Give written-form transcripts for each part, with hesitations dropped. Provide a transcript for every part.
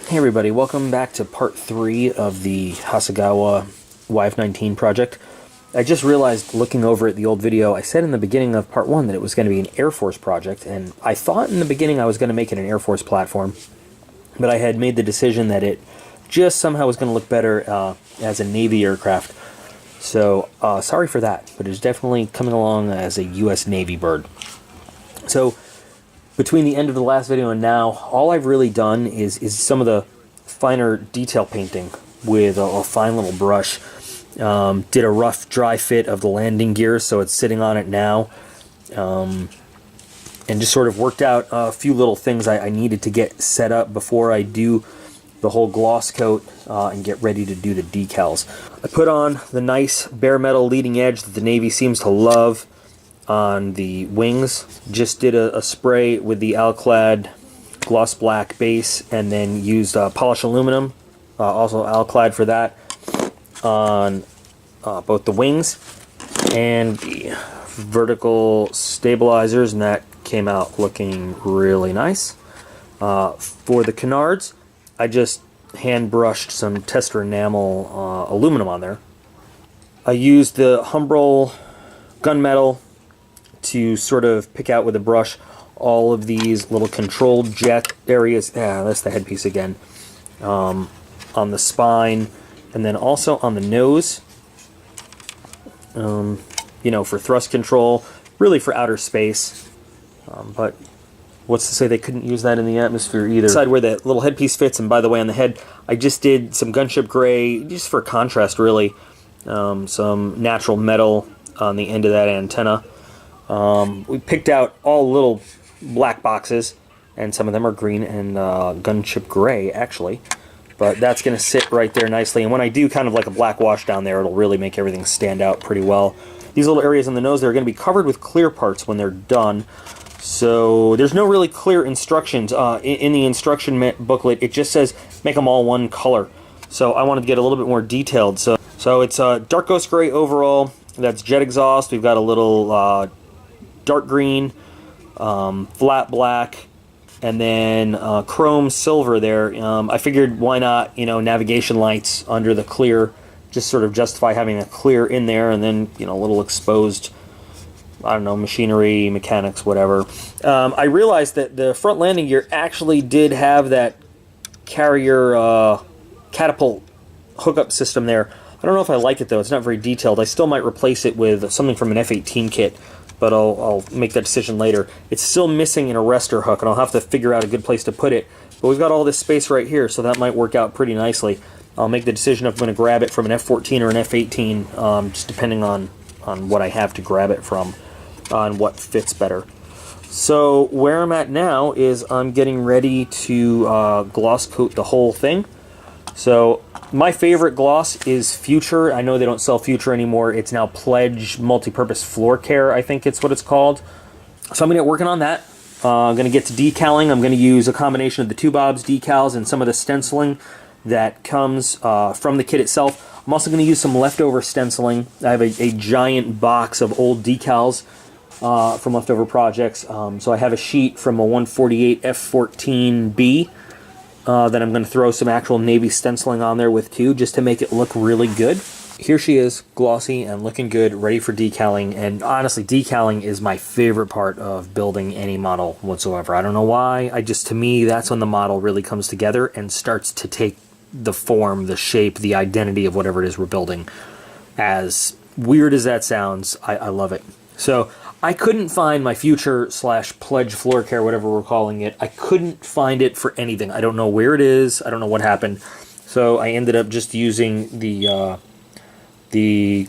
Hey everybody, welcome back to part 3 of the Hasegawa YF-19 project. I just realized, looking over at the old video, I said in the beginning of part 1 that it was going to be an Air Force project, and I thought in the beginning I was going to make it an Air Force platform, but I had made the decision that it just somehow was going to look better as a Navy aircraft. So, sorry for that, but it's definitely coming along as a US Navy bird. So, between the end of the last video and now, all I've really done is some of the finer detail painting with a fine little brush. Did a rough dry fit of the landing gear, so it's sitting on it now. And just sort of worked out a few little things I needed to get set up before I do the whole gloss coat and get ready to do the decals. I put on the nice bare metal leading edge that the Navy seems to love on the wings. Just did a spray with the Alclad gloss black base and then used polished aluminum, also Alclad for that, on both the wings and the vertical stabilizers, and that came out looking really nice. For the canards, I just hand brushed some tester enamel aluminum on there. I used the Humbrol gunmetal to sort of pick out with a brush all of these little controlled jet areas. That's the headpiece again. On the spine, and then also on the nose. You know, for thrust control, really for outer space. But what's to say they couldn't use that in the atmosphere either. Decide where that little headpiece fits, and by the way, on the head, I just did some gunship gray, just for contrast, really. Some natural metal on the end of that antenna. We picked out all little black boxes, and some of them are green and gunship gray, actually. But that's going to sit right there nicely, and when I do kind of like a black wash down there, it'll really make everything stand out pretty well. These little areas on the nose, they're going to be covered with clear parts when they're done. So there's no really clear instructions. In the instruction booklet, it just says make them all one color. So I wanted to get a little bit more detailed. So it's dark ghost gray overall. That's jet exhaust. We've got a little dark green, flat black, and then chrome silver there. I figured why not, you know, navigation lights under the clear, just sort of justify having a clear in there, and then, you know, a little exposed, I don't know, machinery, mechanics, whatever. I realized that the front landing gear actually did have that carrier catapult hookup system there. I don't know if I like it though. It's not very detailed. I still might replace it with something from an F-18 kit, but I'll make that decision later. It's still missing an arrestor hook, and I'll have to figure out a good place to put it. But we've got all this space right here, so that might work out pretty nicely. I'll make the decision if I'm going to grab it from an F-14 or an F-18, just depending on what I have to grab it from, on what fits better. So where I'm at now is I'm getting ready to gloss coat the whole thing. So my favorite gloss is Future. I know they don't sell Future anymore. It's now Pledge Multipurpose Floor Care, I think it's what it's called. So I'm going to get working on that. I'm going to get to decaling. I'm going to use a combination of the 2Bobs decals and some of the stenciling that comes from the kit itself. I'm also going to use some leftover stenciling. I have a giant box of old decals from leftover projects. So I have a sheet from a 148 F-14B. Then I'm going to throw some actual Navy stenciling on there with too, just to make it look really good. Here she is, glossy and looking good, ready for decaling. And honestly, decaling is my favorite part of building any model whatsoever. I don't know why. To me, that's when the model really comes together and starts to take the form, the shape, the identity of whatever it is we're building. As weird as that sounds, I love it. So I couldn't find my Future / Pledge Floor Care, whatever we're calling it. I couldn't find it for anything. I don't know where it is. I don't know what happened. So I ended up just using the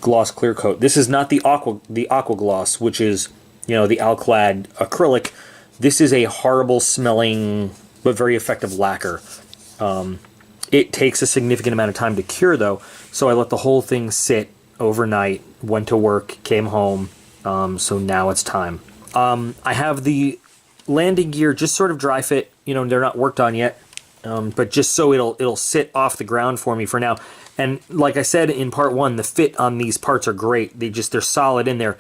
gloss clear coat. This is not the aqua gloss, which is, you know, the Alclad acrylic. This is a horrible smelling but very effective lacquer. It takes a significant amount of time to cure though, so I let the whole thing sit overnight, went to work, came home. So now it's time. I have the landing gear just sort of dry fit. You know, they're not worked on yet, but just so it'll sit off the ground for me for now. And like I said in part 1, the fit on these parts are great. They're solid in there.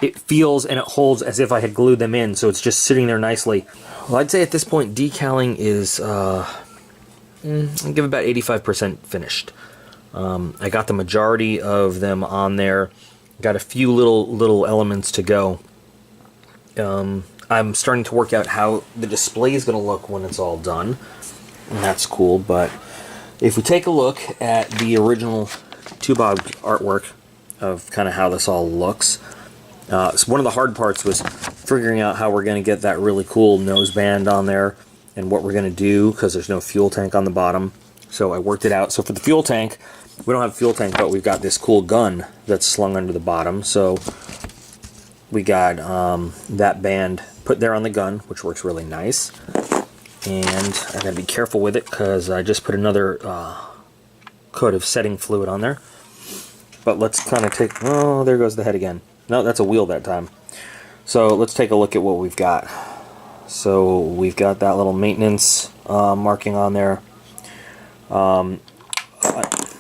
It feels and it holds as if I had glued them in, so it's just sitting there nicely. Well, I'd say at this point decaling is I'll give about 85% finished. I got the majority of them on there. Got a few little elements to go. I'm starting to work out how the display is going to look when it's all done. And that's cool, but if we take a look at the original two-bob artwork of kind of how this all looks, so one of the hard parts was figuring out how we're going to get that really cool noseband on there and what we're going to do, because there's no fuel tank on the bottom. So I worked it out. So for the fuel tank, we don't have a fuel tank, but we've got this cool gun that's slung under the bottom. So we got that band put there on the gun, which works really nice. And I gotta be careful with it because I just put another coat of setting fluid on there. But let's kind of take, oh, there goes the head again. No, that's a wheel that time. So let's take a look at what we've got. So we've got that little maintenance marking on there.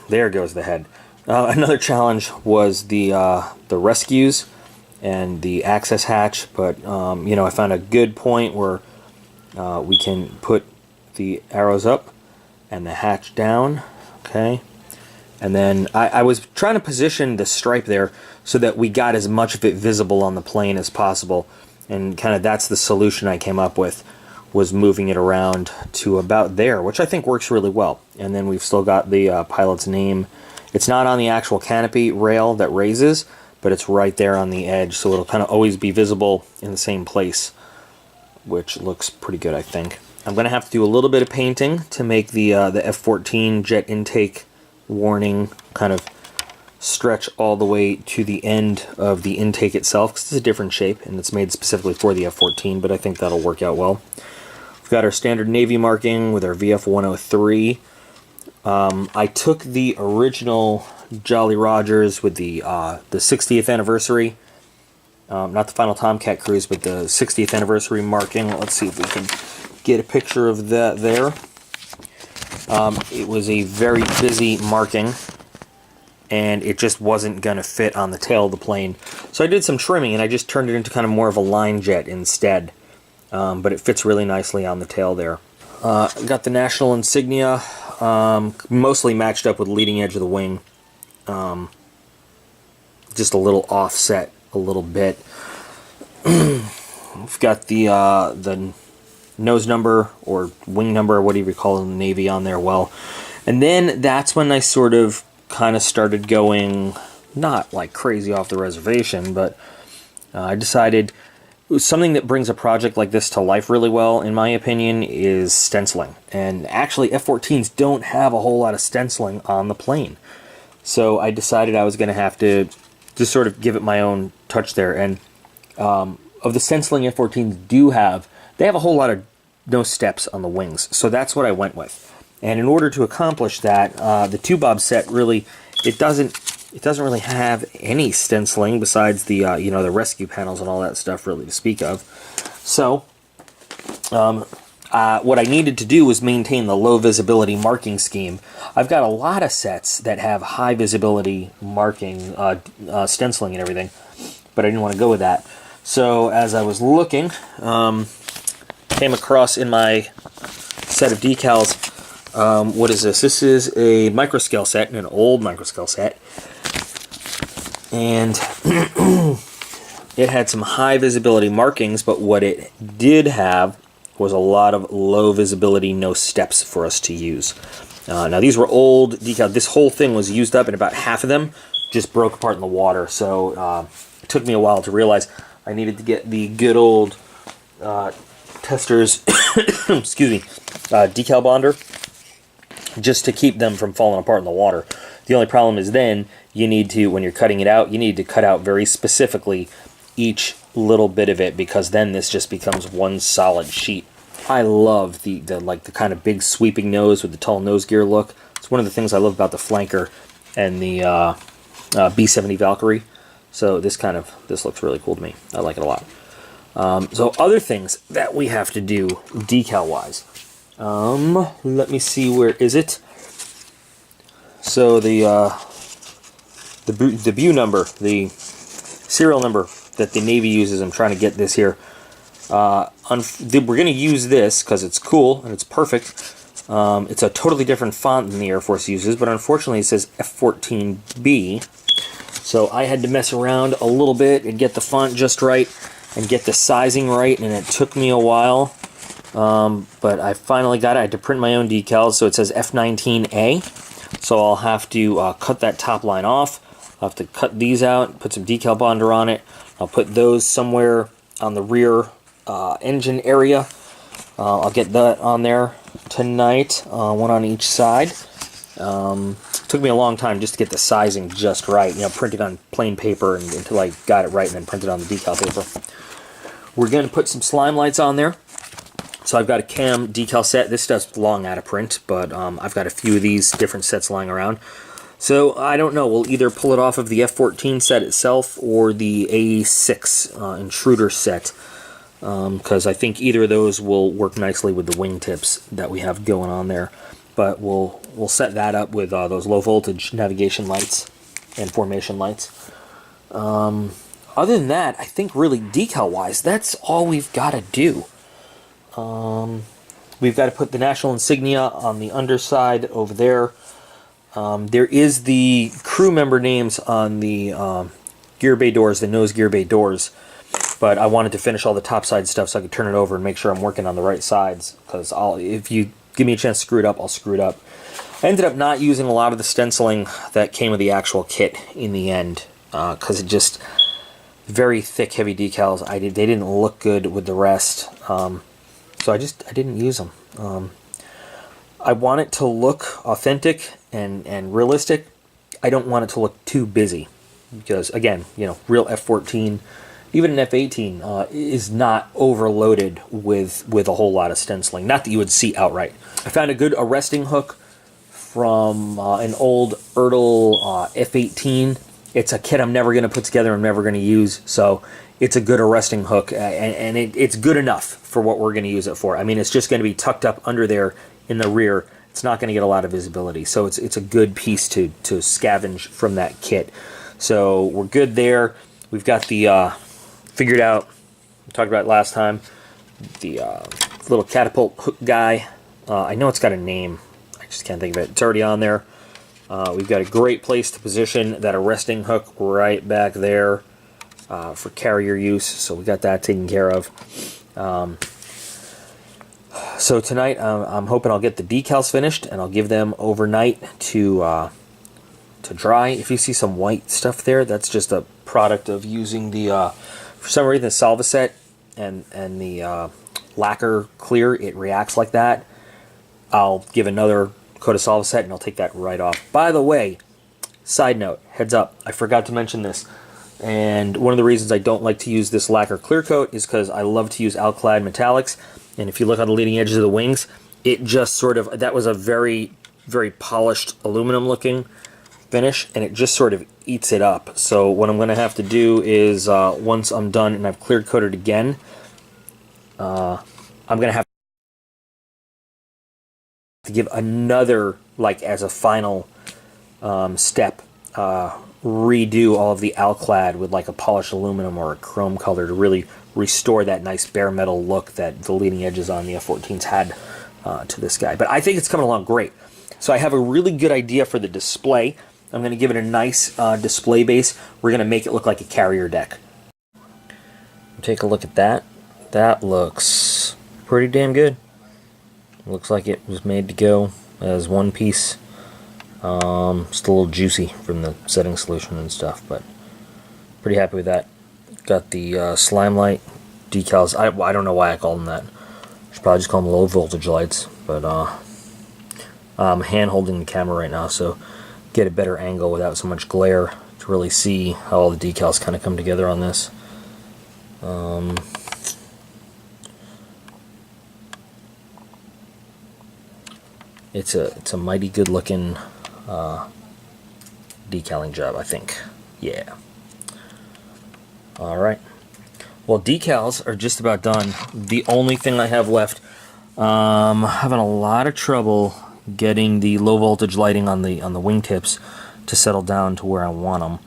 There goes the head. Another challenge was the rescues and the access hatch, but you know, I found a good point where we can put the arrows up and the hatch down. Okay. And then I was trying to position the stripe there so that we got as much of it visible on the plane as possible. And kind of that's the solution I came up with, was moving it around to about there, which I think works really well. And then we've still got the pilot's name. It's not on the actual canopy rail that raises, but it's right there on the edge, so it'll kind of always be visible in the same place, which looks pretty good, I think. I'm going to have to do a little bit of painting to make the F-14 jet intake warning kind of stretch all the way to the end of the intake itself, because it's a different shape and it's made specifically for the F-14, but I think that'll work out well. We've got our standard Navy marking with our VF-103. I took the original Jolly Rogers with the 60th anniversary, not the final Tomcat cruise, but the 60th anniversary marking. Let's see if we can get a picture of that there. It was a very busy marking, and it just wasn't going to fit on the tail of the plane. So I did some trimming, and I just turned it into kind of more of a line jet instead. But it fits really nicely on the tail there. Got the national insignia, mostly matched up with the leading edge of the wing. Just a little offset, a little bit. We've got the nose number or wing number, whatever you call it in the Navy, on there well. And then that's when I sort of kind of started going, not like crazy off the reservation, but I decided something that brings a project like this to life really well, in my opinion, is stenciling. And actually, F-14s don't have a whole lot of stenciling on the plane. So I decided I was going to have to just sort of give it my own touch there. And of the stenciling F-14s do have, they have a whole lot of no steps on the wings. So that's what I went with. And in order to accomplish that, the two-bob set really, it doesn't really have any stenciling besides the you know, the rescue panels and all that stuff really to speak of. So what I needed to do was maintain the low visibility marking scheme. I've got a lot of sets that have high visibility marking, stenciling and everything, but I didn't want to go with that. So as I was looking, came across in my set of decals, what is this? This is a microscale set, an old microscale set. And it had some high visibility markings, but what it did have was a lot of low visibility, no steps for us to use. Now these were old decals. This whole thing was used up, and about half of them just broke apart in the water. So it took me a while to realize I needed to get the good old Testors, excuse me, decal bonder, just to keep them from falling apart in the water. The only problem is then you need to, when you're cutting it out, you need to cut out very specifically each little bit of it, because then this just becomes one solid sheet. I love the kind of big sweeping nose with the tall nose gear look. It's one of the things I love about the flanker and the B-70 Valkyrie. So this looks really cool to me. I like it a lot. So other things that we have to do decal wise. Let me see, where is it? So the BU number, the serial number that the Navy uses, I'm trying to get this here. We're going to use this because it's cool and it's perfect. It's a totally different font than the Air Force uses, but unfortunately it says F-14B. So I had to mess around a little bit and get the font just right and get the sizing right, and it took me a while. But I finally got it. I had to print my own decals, so it says F-19A. So I'll have to cut that top line off. I'll have to cut these out, put some decal bonder on it. I'll put those somewhere on the rear engine area. I'll get that on there tonight, one on each side. Took me a long time just to get the sizing just right, you know, printing on plain paper until I got it right and then printed on the decal paper. We're going to put some slime lights on there. So I've got a cam decal set. This stuff's long out of print, but I've got a few of these different sets lying around. So I don't know, we'll either pull it off of the F-14 set itself or the A6 intruder set, because I think either of those will work nicely with the wingtips that we have going on there. But we'll set that up with those low voltage navigation lights and formation lights. Other than that, I think really decal-wise, that's all we've got to do. We've got to put the national insignia on the underside over there. There is the crew member names on the gear bay doors, the nose gear bay doors, but I wanted to finish all the top side stuff so I could turn it over and make sure I'm working on the right sides, because if you give me a chance to screw it up, I'll screw it up. I ended up not using a lot of the stenciling that came with the actual kit in the end, because it just, very thick, heavy decals. They didn't look good with the rest. So I didn't use them. I want it to look authentic and realistic. I don't want it to look too busy, because again, you know, real F-14, even an F-18 is not overloaded with a whole lot of stenciling. Not that you would see outright. I found a good arresting hook from an old Ertl F-18. It's a kit I'm never going to put together, I'm never going to use, so it's a good arresting hook, and it's good enough for what we're going to use it for. I mean, it's just going to be tucked up under there in the rear. It's not going to get a lot of visibility, so it's a good piece to scavenge from that kit. So we're good there. We've got the figured out, we talked about it last time, the little catapult hook guy. I know it's got a name, I just can't think of it. It's already on there. We've got a great place to position that arresting hook right back there for carrier use, so we got that taken care of. So tonight I'm hoping I'll get the decals finished, and I'll give them overnight to dry. If you see some white stuff there, that's just a product of using the for some reason the Salvaset and the lacquer clear. It reacts like that. I'll give another coat of Salvaset and I'll take that right off. By the way, side note, heads up, I forgot to mention this. And one of the reasons I don't like to use this lacquer clear coat is because I love to use alclad metallics. And if you look on the leading edges of the wings, it just sort of, that was a very, very polished aluminum looking finish, and it just sort of eats it up. So what I'm going to have to do is, once I'm done and I've clear coated again, I'm going to have to give another, like as a final step, redo all of the alclad with like a polished aluminum or a chrome color to really restore that nice bare metal look that the leading edges on the F-14s had to this guy. But I think it's coming along great. So I have a really good idea for the display. I'm going to give it a nice display base. We're going to make it look like a carrier deck. Take a look at that. That looks pretty damn good. Looks like it was made to go as one piece. Just a little juicy from the setting solution and stuff, but pretty happy with that. Got the slime light decals. I don't know why I call them that. Should probably just call them low voltage lights, but I'm hand holding the camera right now, so get a better angle without so much glare to really see how all the decals kind of come together on this. It's a mighty good looking decaling job, I think. Yeah. Alright. Well, decals are just about done. The only thing I have left, having a lot of trouble getting the low voltage lighting on the wingtips to settle down to where I want them.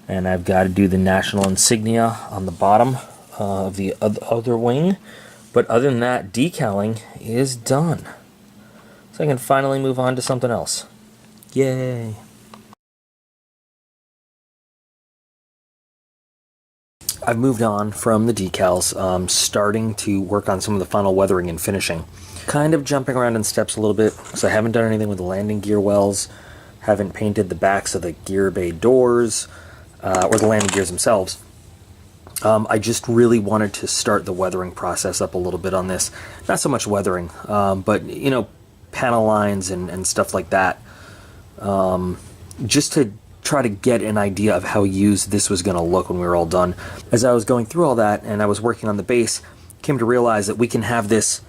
And I've got to do the national insignia on the bottom of the other wing. But other than that, decaling is done. so I can finally move on to something else. Yay! I've moved on from the decals, starting to work on some of the final weathering and finishing. Kind of jumping around in steps a little bit, so I haven't done anything with the landing gear wells, haven't painted the backs of the gear bay doors, or the landing gears themselves. I just really wanted to start the weathering process up a little bit on this. Not so much weathering, but, you know, panel lines and stuff like that. Just to try to get an idea of how used this was going to look when we were all done. As I was going through all that and I was working on the base, came to realize that we can have this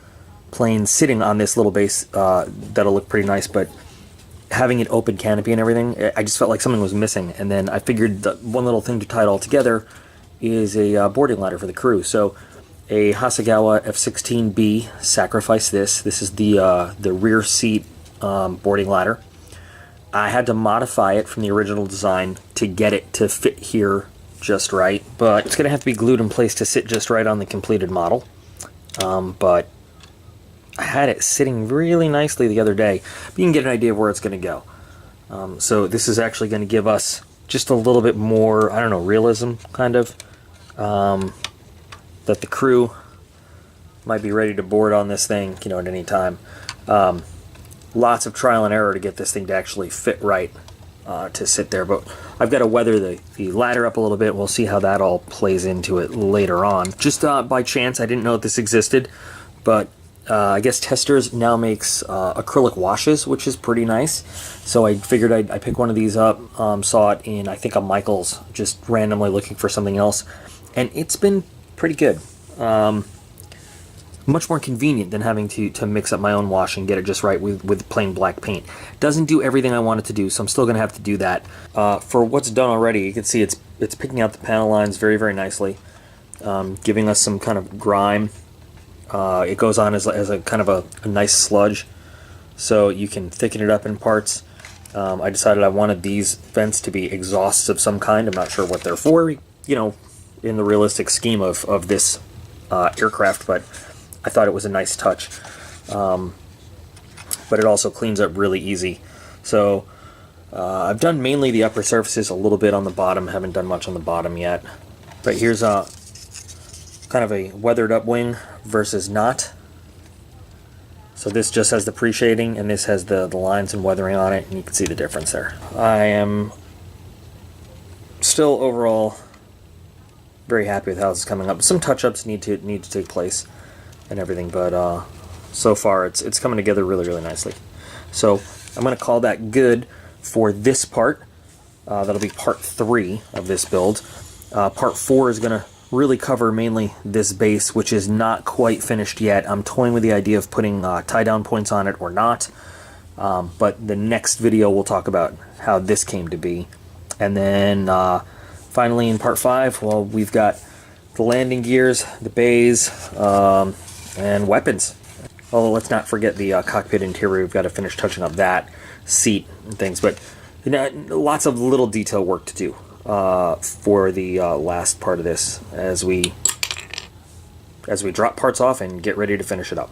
plane sitting on this little base that'll look pretty nice, but having it open canopy and everything, I just felt like something was missing. And then I figured that one little thing to tie it all together is a boarding ladder for the crew. So a Hasegawa F-16B sacrificed this. This is the rear seat boarding ladder. I had to modify it from the original design to get it to fit here just right, but it's going to have to be glued in place to sit just right on the completed model. But I had it sitting really nicely the other day. But you can get an idea of where it's going to go. So this is actually going to give us just a little bit more, I don't know, realism, kind of. That the crew might be ready to board on this thing, you know, at any time. Lots of trial and error to get this thing to actually fit right to sit there, but I've got to weather the ladder up a little bit. We'll see how that all plays into it later on. Just by chance, I didn't know that this existed, but I guess Testers now makes acrylic washes, which is pretty nice. So I figured I'd pick one of these up, saw it in, I think, a Michael's, just randomly looking for something else, and it's been pretty good. Much more convenient than having to mix up my own wash and get it just right with plain black paint. Doesn't do everything I want it to do, so I'm still going to have to do that. For what's done already, you can see it's picking out the panel lines very, very nicely, giving us some kind of grime. It goes on as a kind of a nice sludge, so you can thicken it up in parts. I decided I wanted these vents to be exhausts of some kind. I'm not sure what they're for, you know, in the realistic scheme of this aircraft, but I thought it was a nice touch. But it also cleans up really easy. So I've done mainly the upper surfaces, a little bit on the bottom. Haven't done much on the bottom yet. But here's a kind of a weathered up wing versus not. So this just has the pre-shading, and this has the lines and weathering on it, and you can see the difference there. I am still overall very happy with how this is coming up. Some touch-ups need to take place and everything, but so far it's coming together really, really nicely. So I'm going to call that good for this part. That'll be part 3 of this build. Part 4 is going to really cover mainly this base, which is not quite finished yet. I'm toying with the idea of putting tie-down points on it or not, but the next video we'll talk about how this came to be. And then finally in part 5, well, we've got the landing gears, the bays, and weapons. Although let's not forget the cockpit interior. We've got to finish touching up that seat and things, but you know, lots of little detail work to do for the last part of this as we drop parts off and get ready to finish it up.